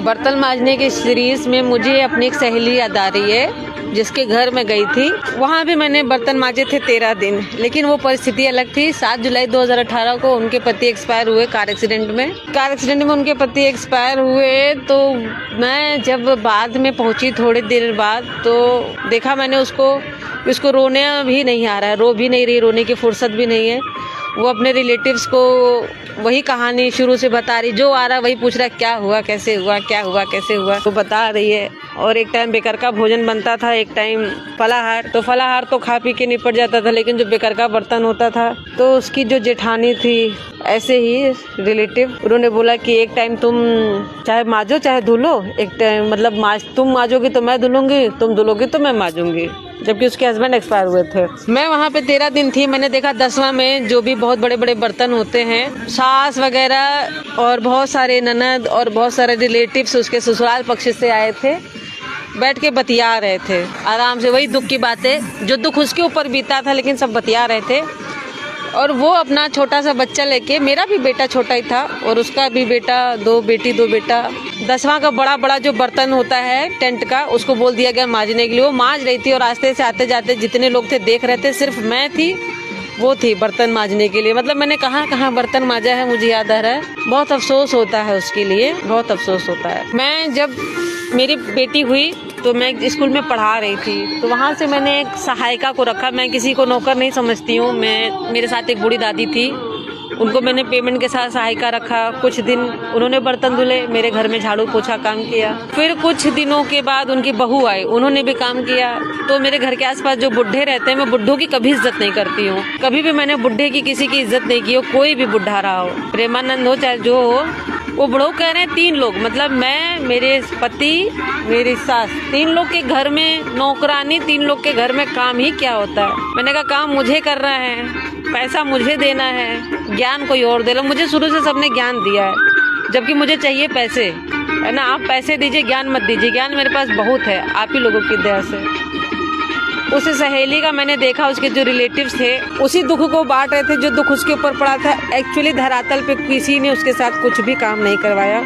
बर्तन मांजने की सीरीज में मुझे अपनी एक सहेली याद आ रही है जिसके घर में गई थी। वहाँ भी मैंने बर्तन मांजे थे 13 दिन, लेकिन वो परिस्थिति अलग थी। 7 जुलाई 2018 को उनके पति एक्सपायर हुए कार एक्सीडेंट में उनके पति एक्सपायर हुए। तो मैं जब बाद में पहुँची थोड़ी देर बाद, तो देखा मैंने उसको रोने भी नहीं आ रहा है, रो भी नहीं रही, रोने की फुर्सत भी नहीं है। वो अपने रिलेटिव्स को वही कहानी शुरू से बता रही, जो आ रहा वही पूछ रहा क्या हुआ, कैसे हुआ, क्या हुआ, कैसे हुआ, तो बता रही है। और एक टाइम बेकार का भोजन बनता था, एक टाइम फलाहार। तो फलाहार तो खा पी के निपट जाता था, लेकिन जो बेकार का बर्तन होता था, तो उसकी जो जेठानी थी, ऐसे ही रिलेटिव, उन्होंने बोला कि एक टाइम तुम चाहे मांजो चाहे धुलो, एक टाइम मतलब तुम मांजोगी तो मैं धुलूंगी, तुम धुलोगी तो मैं मांजूंगी। जबकि उसके हस्बैंड एक्सपायर हुए थे। मैं वहाँ पे 13 दिन थी। मैंने देखा 10वां में जो भी बहुत बड़े बड़े बर्तन होते हैं, सास वगैरह और बहुत सारे ननद और बहुत सारे रिलेटिव्स उसके ससुराल पक्ष से आए थे, बैठ के बतिया रहे थे आराम से, वही दुख की बातें जो दुख उसके ऊपर बीता था, लेकिन सब बतिया रहे थे। और वो अपना छोटा सा बच्चा लेके, मेरा भी बेटा छोटा ही था और उसका भी बेटा, 2 बेटी 2 बेटा, 10वां का बड़ा जो बर्तन होता है टेंट का, उसको बोल दिया गया मांजने के लिए। वो मांज रही थी और रास्ते से आते जाते जितने लोग थे देख रहे थे, सिर्फ मैं थी, वो थी बर्तन मांजने के लिए। मतलब मैंने कहाँ बर्तन मांजा है, मुझे याद आ रहा है। बहुत अफसोस होता है उसके लिए, बहुत अफसोस होता है। मैं जब मेरी बेटी हुई तो मैं स्कूल में पढ़ा रही थी, तो वहाँ से मैंने एक सहायिका को रखा। मैं किसी को नौकर नहीं समझती हूँ। मेरे साथ एक बूढ़ी दादी थी, उनको मैंने पेमेंट के साथ सहायिका रखा। कुछ दिन उन्होंने बर्तन धुले, मेरे घर में झाड़ू पोछा काम किया। फिर कुछ दिनों के बाद उनकी बहू आई, उन्होंने भी काम किया। तो मेरे घर के आसपास जो बुढ़े रहते हैं, मैं बुढ़ों की कभी इज्जत नहीं करती हूँ। कभी भी मैंने बुढ़े की किसी की इज्जत नहीं की हो, कोई भी बुढ़ा रहा हो, प्रेमानंद हो चाहे जो हो। वो बुढ़ो कह रहे हैं 3 लोग, मतलब मैं, मेरे पति, मेरी सास, 3 लोग के घर में नौकरानी, 3 लोग के घर में काम ही क्या होता है। मैंने कहा काम मुझे करना है, पैसा मुझे देना है, ज्ञान कोई और दे लो। मुझे शुरू से सबने ज्ञान दिया है, जबकि मुझे चाहिए पैसे, है ना। आप पैसे दीजिए, ज्ञान मत दीजिए। ज्ञान मेरे पास बहुत है, आप ही लोगों की दया से। उस सहेली का मैंने देखा, उसके जो रिलेटिव्स थे उसी दुख को बांट रहे थे जो दुख उसके ऊपर पड़ा था। एक्चुअली धरातल पे किसी ने उसके साथ कुछ भी काम नहीं करवाया।